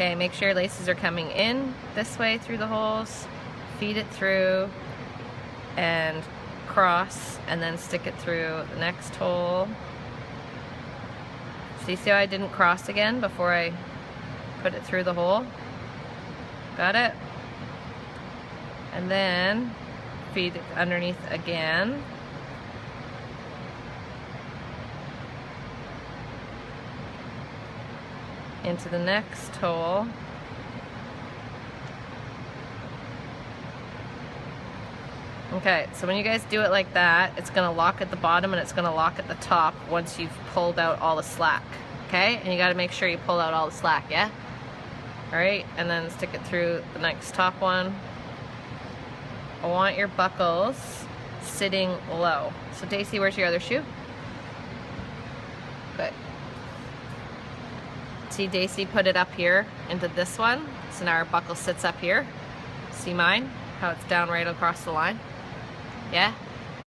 Okay, make sure your laces are coming in this way through the holes. Feed it through and cross, and then stick it through the next hole. So you see how I didn't cross again before I put it through the hole? Got it? And then feed it underneath again. Into the next hole. Okay, so when you guys do it like that, it's gonna lock at the bottom and it's gonna lock at the top once you've pulled out all the slack. Okay, and you gotta make sure you pull out all the slack, yeah? All right, and then stick it through the next top one. I want your buckles sitting low. So Daisy, where's your other shoe? Good. See, Daisy put it up here into this one. So now our buckle sits up here. See mine? How it's down right across the line? Yeah?